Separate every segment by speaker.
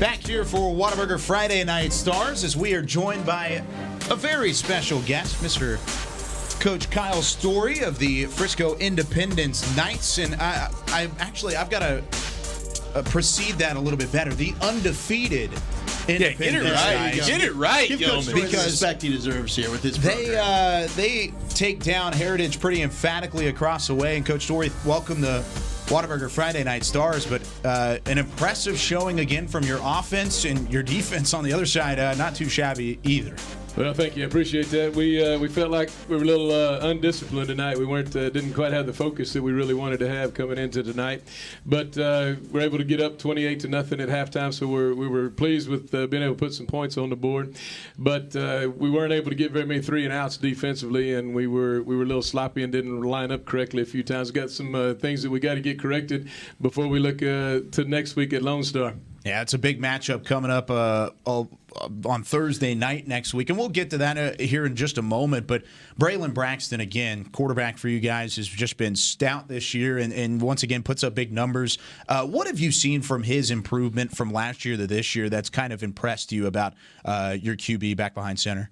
Speaker 1: Back here for Whataburger Friday Night Stars as we are joined by a very special guest, Mr. Coach Kyle Story of the Frisco Independence Knights. And I've got to precede that a little bit better. The undefeated Independence Knights.
Speaker 2: Get it right,
Speaker 3: Give Coach Story the respect he deserves here with his program.
Speaker 1: They take down Heritage pretty emphatically across the way. And Coach Story, welcome to Whataburger Friday Night Stars, but an impressive showing again from your offense and your defense on the other side, not too shabby either.
Speaker 4: Well, thank you. I appreciate that. We felt like we were a little undisciplined tonight. We didn't quite have the focus that we really wanted to have coming into tonight, but we're able to get up 28-0 at halftime. So we were pleased with being able to put some points on the board, but we weren't able to get very many 3-and-outs defensively, and we were a little sloppy and didn't line up correctly a few times. Got some things that we got to get corrected before we look to next week at Lone Star.
Speaker 1: Yeah, it's a big matchup coming up on Thursday night next week, and we'll get to that here in just a moment. But Braylon Braxton, again, quarterback for you guys, has just been stout this year and once again puts up big numbers. What have you seen from his improvement from last year to this year that's kind of impressed you about your QB back behind center?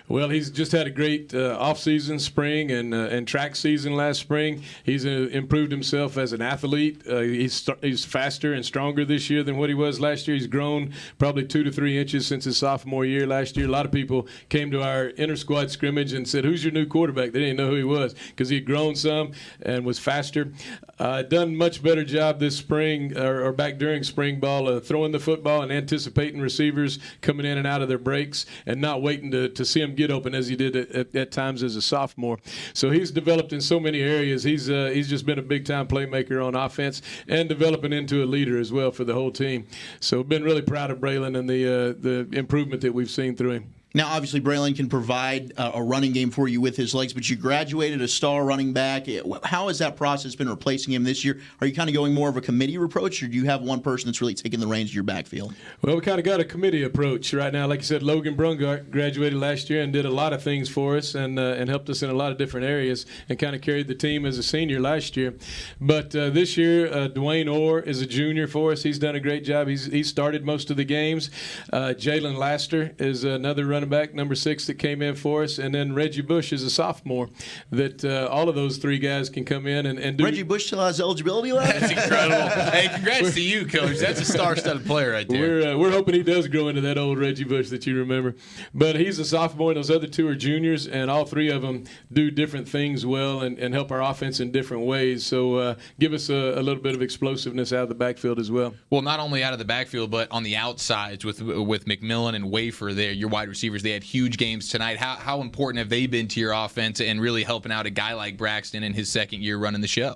Speaker 4: Well, he's just had a great off-season spring and track season last spring. He's improved himself as an athlete. He's faster and stronger this year than what he was last year. He's grown probably 2 to 3 inches since his sophomore year last year. A lot of people came to our inter-squad scrimmage and said, "Who's your new quarterback?" They didn't know who he was because he'd grown some and was faster. Done much better job this spring or back during spring ball throwing the football and anticipating receivers coming in and out of their breaks and not waiting to see him get open as he did at times as a sophomore. So he's developed in so many areas. He's just been a big-time playmaker on offense and developing into a leader as well for the whole team. So been really proud of Braylon and the improvement that we've seen through him.
Speaker 3: Now, obviously, Braylon can provide a running game for you with his legs, but you graduated a star running back. How has that process been replacing him this year? Are you kind of going more of a committee approach, or do you have one person that's really taking the reins of your backfield?
Speaker 4: Well, we kind of got a committee approach right now. Like you said, Logan Brungart graduated last year and did a lot of things for us and helped us in a lot of different areas and kind of carried the team as a senior last year. But this year, Dwayne Orr is a junior for us. He's done a great job. He's started most of the games. Jalen Laster is another running back, number 6, that came in for us, and then Reggie Bush is a sophomore. That all of those 3 guys can come in and do.
Speaker 3: Reggie Bush still has eligibility left.
Speaker 2: That's incredible. Hey, congrats to you, Coach. That's a star-studded player right there.
Speaker 4: We're hoping he does grow into that old Reggie Bush that you remember. But he's a sophomore, and those other 2 are juniors, and all 3 of them do different things well and help our offense in different ways. So give us a little bit of explosiveness out of the backfield as well.
Speaker 2: Well, not only out of the backfield, but on the outsides with McMillan and Wafer there, your wide receivers. They had huge games tonight. How important have they been to your offense and really helping out a guy like Braxton in his second year running the show?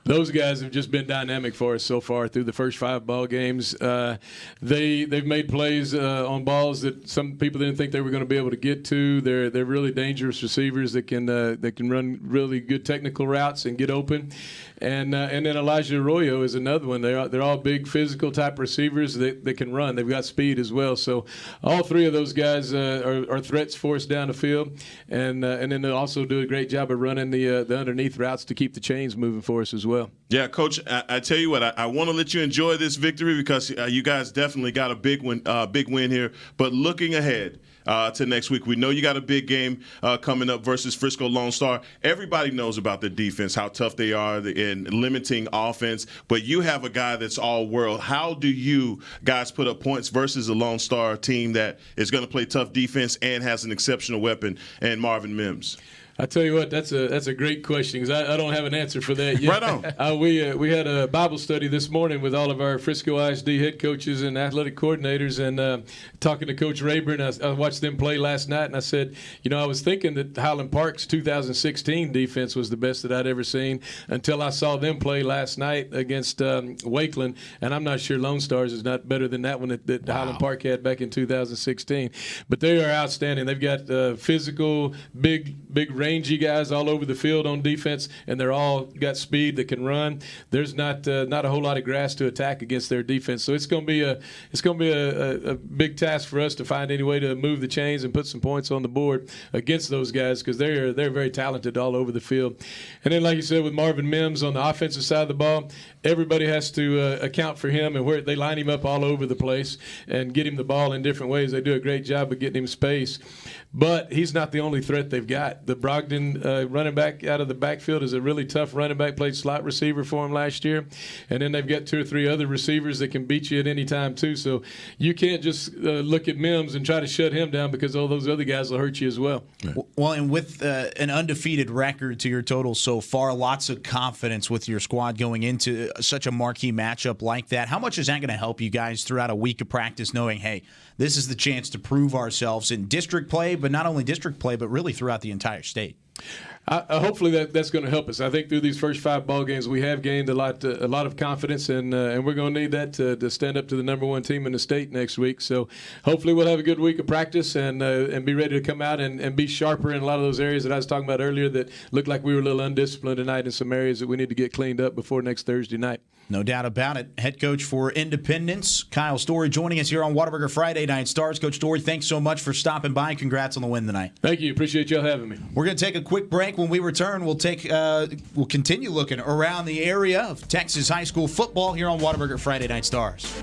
Speaker 4: Those guys have just been dynamic for us so far through the first 5 ball games. They've made plays on balls that some people didn't think they were going to be able to get to. They're really dangerous receivers that can run really good technical routes and get open. And then Elijah Arroyo is another one. They're all big physical type receivers that can run. They've got speed as well. So all 3 of those guys are threats for us down the field. And then they also do a great job of running the underneath routes to keep the chains moving for us as well.
Speaker 5: Yeah, Coach, I tell you what, I want to let you enjoy this victory because you guys definitely got a big win here. But looking ahead to next week, we know you got a big game coming up versus Frisco Lone Star. Everybody knows about the defense, how tough they are in limiting offense. But you have a guy that's all world. How do you guys put up points versus a Lone Star team that is going to play tough defense and has an exceptional weapon and Marvin Mims?
Speaker 4: I tell you what, that's a great question because I don't have an answer for that yet.
Speaker 5: Right on.
Speaker 4: We had a Bible study this morning with all of our Frisco ISD head coaches and athletic coordinators, and talking to Coach Rayburn, I watched them play last night, and I said, I was thinking that Highland Park's 2016 defense was the best that I'd ever seen until I saw them play last night against Wakeland, and I'm not sure Lone Stars is not better than that one that Highland Park had back in 2016. But they are outstanding. They've got physical, big range rangy guys all over the field on defense, and they're all got speed that can run. There's not a whole lot of grass to attack against their defense. So it's going to be a big task for us to find any way to move the chains and put some points on the board against those guys, because they're very talented all over the field. And then, like you said, with Marvin Mims on the offensive side of the ball, everybody has to account for him, and where they line him up all over the place and get him the ball in different ways. They do a great job of getting him space. But he's not the only threat they've got. The Brogdon running back out of the backfield is a really tough running back, played slot receiver for him last year. And then they've got 2 or 3 other receivers that can beat you at any time too. So you can't just look at Mims and try to shut him down, because all those other guys will hurt you as well.
Speaker 1: Well, and with an undefeated record to your total so far, lots of confidence with your squad going into such a marquee matchup like that. How much is that going to help you guys throughout a week of practice, knowing, hey, this is the chance to prove ourselves in district play, but not only district play, but really throughout the entire state?
Speaker 4: Hopefully that's going to help us. I think through these first 5 ball games, we have gained a lot of confidence, and we're going to need that to stand up to the number 1 team in the state next week. So hopefully we'll have a good week of practice and be ready to come out and be sharper in a lot of those areas that I was talking about earlier that looked like we were a little undisciplined tonight in some areas that we need to get cleaned up before next Thursday night.
Speaker 1: No doubt about it. Head coach for Independence, Kyle Story, joining us here on Whataburger Friday Night Stars. Coach Story, thanks so much for stopping by. Congrats on the win tonight.
Speaker 4: Thank you. Appreciate y'all having me.
Speaker 1: We're going to take a quick break. When we return, we'll continue looking around the area of Texas high school football here on Whataburger Friday Night Stars.